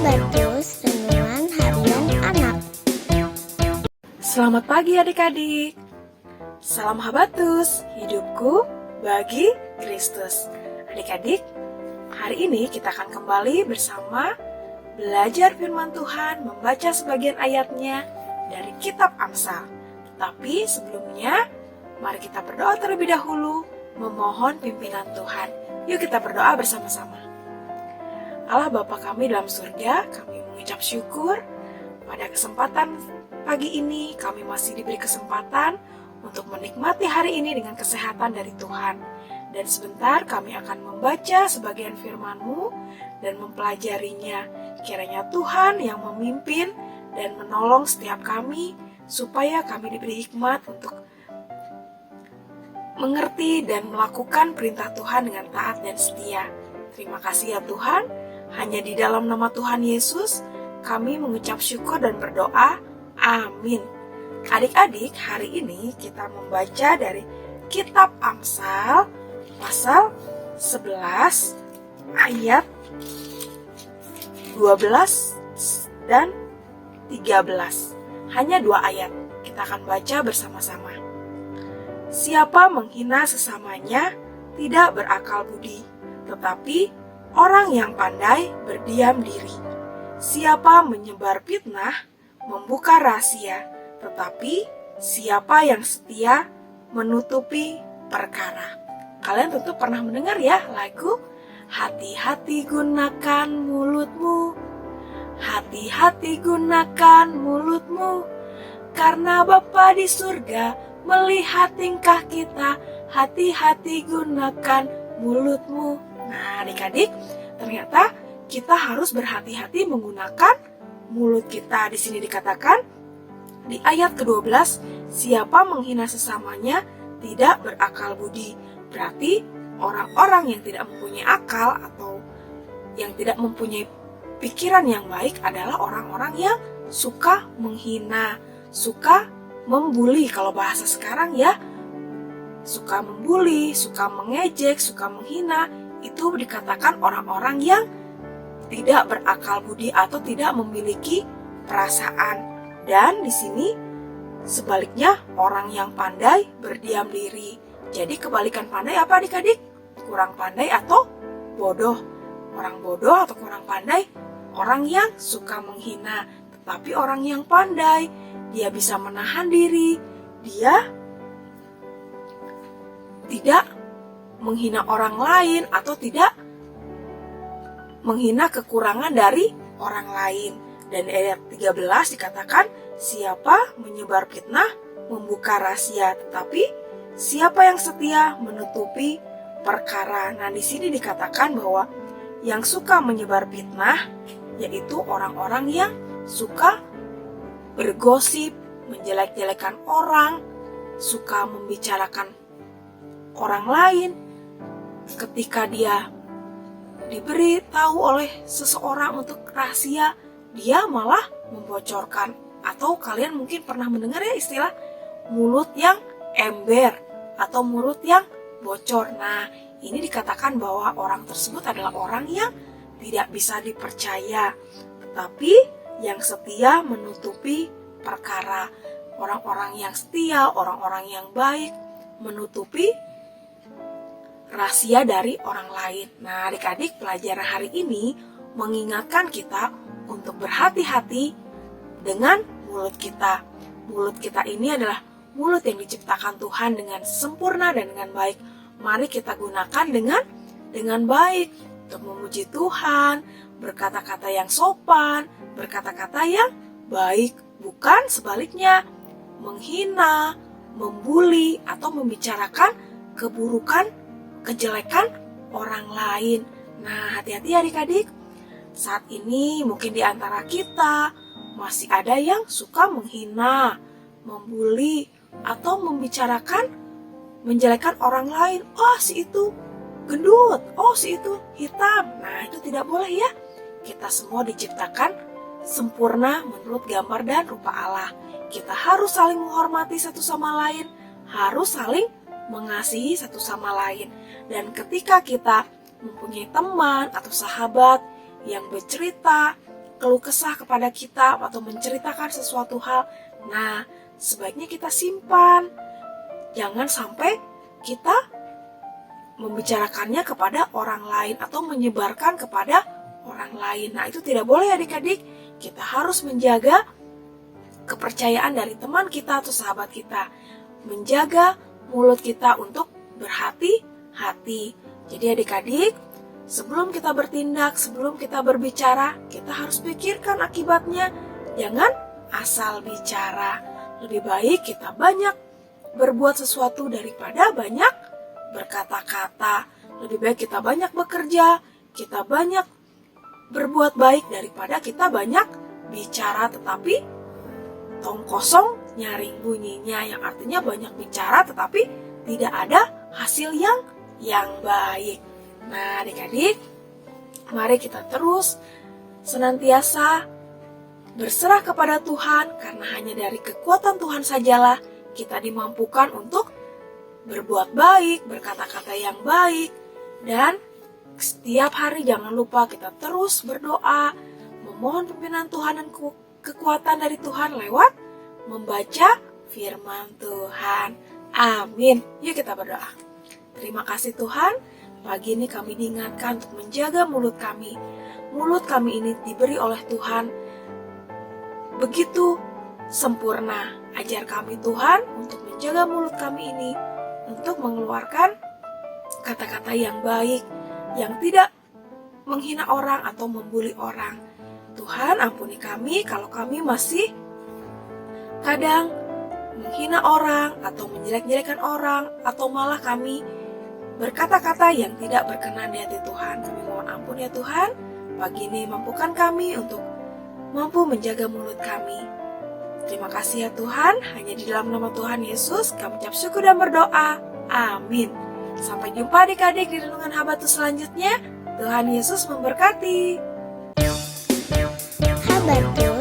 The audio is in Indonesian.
Habatus Renungan Harian Anak. Selamat pagi adik-adik. Salam Habatus, hidupku bagi Kristus. Adik-adik, hari ini kita akan kembali bersama belajar firman Tuhan, membaca sebagian ayatnya dari kitab Amsal. Tetapi sebelumnya, mari kita berdoa terlebih dahulu, memohon pimpinan Tuhan. Yuk kita berdoa bersama-sama. Allah Bapa kami dalam surga, kami mengucap syukur pada kesempatan pagi ini kami masih diberi kesempatan untuk menikmati hari ini dengan kesehatan dari Tuhan. Dan sebentar kami akan membaca sebagian firman-Mu dan mempelajarinya. Kiranya Tuhan yang memimpin dan menolong setiap kami supaya kami diberi hikmat untuk mengerti dan melakukan perintah Tuhan dengan taat dan setia. Terima kasih ya Tuhan. Hanya di dalam nama Tuhan Yesus, kami mengucap syukur dan berdoa. Amin. Adik-adik, hari ini kita membaca dari kitab Amsal, pasal 11, ayat 12 dan 13. Hanya 2 ayat, kita akan baca bersama-sama. Siapa menghina sesamanya tidak berakal budi, tetapi orang yang pandai berdiam diri. Siapa menyebar fitnah, membuka rahasia, tetapi siapa yang setia menutupi perkara. Kalian tentu pernah mendengar ya lagu Hati-hati gunakan mulutmu, hati-hati gunakan mulutmu, karena Bapa di surga melihat tingkah kita. Hati-hati gunakan mulutmu. Nah, adik-adik, ternyata kita harus berhati-hati menggunakan mulut kita. Di sini dikatakan di ayat ke-12, siapa menghina sesamanya tidak berakal budi. Berarti orang-orang yang tidak mempunyai akal atau yang tidak mempunyai pikiran yang baik adalah orang-orang yang suka menghina, suka membuli. Kalau bahasa sekarang ya, suka membuli, suka mengejek, suka menghina. Itu dikatakan orang-orang yang tidak berakal budi atau tidak memiliki perasaan. Dan di sini sebaliknya orang yang pandai berdiam diri. Jadi kebalikan pandai apa adik-adik? Kurang pandai atau bodoh. Orang bodoh atau kurang pandai, orang yang suka menghina. Tetapi orang yang pandai, dia bisa menahan diri. Dia tidak menghina orang lain atau tidak menghina kekurangan dari orang lain. Dan ayat 13 dikatakan, siapa menyebar fitnah membuka rahasia, tetapi siapa yang setia menutupi perkara. Nah, di sini dikatakan bahwa yang suka menyebar fitnah yaitu orang-orang yang suka bergosip, menjelek-jelekan orang, suka membicarakan orang lain. Ketika dia diberi tahu oleh seseorang untuk rahasia, dia malah membocorkan. Atau kalian mungkin pernah mendengar ya istilah mulut yang ember atau mulut yang bocor. Nah, ini dikatakan bahwa orang tersebut adalah orang yang tidak bisa dipercaya, tetapi yang setia menutupi perkara. Orang-orang yang setia, orang-orang yang baik menutupi rahasia dari orang lain. Nah, adik-adik, pelajaran hari ini mengingatkan kita untuk berhati-hati dengan mulut kita. Mulut kita ini adalah mulut yang diciptakan Tuhan dengan sempurna dan dengan baik. Mari kita gunakan dengan baik untuk memuji Tuhan, berkata-kata yang sopan, berkata-kata yang baik, bukan sebaliknya menghina, membuli, atau membicarakan keburukan, kejelekan orang lain. Nah, hati-hati adik-adik. Saat ini mungkin di antara kita masih ada yang suka menghina, membuli, atau membicarakan, menjelekkan orang lain. Oh, si itu gendut, oh si itu hitam. Nah, itu tidak boleh ya. Kita semua diciptakan sempurna menurut gambar dan rupa Allah. Kita harus saling menghormati satu sama lain, harus saling mengasihi satu sama lain. Dan ketika kita mempunyai teman atau sahabat yang bercerita berkeluh kesah kepada kita atau menceritakan sesuatu hal, nah sebaiknya kita simpan. Jangan sampai kita membicarakannya kepada orang lain atau menyebarkan kepada orang lain. Nah, itu tidak boleh adik-adik. Kita harus menjaga kepercayaan dari teman kita atau sahabat kita. Menjaga mulut kita untuk berhati-hati. Jadi adik-adik, sebelum kita bertindak, sebelum kita berbicara, kita harus pikirkan akibatnya. Jangan asal bicara. Lebih baik kita banyak berbuat sesuatu daripada banyak berkata-kata. Lebih baik kita banyak bekerja, kita banyak berbuat baik daripada kita banyak bicara tetapi tong kosong nyaring bunyinya, yang artinya banyak bicara tetapi tidak ada hasil yang baik. Nah, adik-adik, mari kita terus senantiasa berserah kepada Tuhan, karena hanya dari kekuatan Tuhan sajalah kita dimampukan untuk berbuat baik, berkata-kata yang baik, dan setiap hari jangan lupa kita terus berdoa, memohon pimpinan Tuhan dan kekuatan dari Tuhan lewat membaca firman Tuhan. Amin. Yuk kita berdoa. Terima kasih Tuhan, pagi ini kami diingatkan untuk menjaga mulut kami. Mulut kami ini diberi oleh Tuhan begitu sempurna. Ajar kami Tuhan untuk menjaga mulut kami ini, untuk mengeluarkan kata-kata yang baik, yang tidak menghina orang atau membuli orang. Tuhan, ampuni kami kalau kami masih kadang menghina orang atau menjelek-jelekan orang, atau malah kami berkata-kata yang tidak berkenan di hati Tuhan. Kami mohon ampun ya Tuhan. Pagi ini mampukan kami untuk mampu menjaga mulut kami. Terima kasih ya Tuhan, hanya di dalam nama Tuhan Yesus kami ucap syukur dan berdoa. Amin. Sampai jumpa adik-adik di renungan Habatus selanjutnya. Tuhan Yesus memberkati. Habatus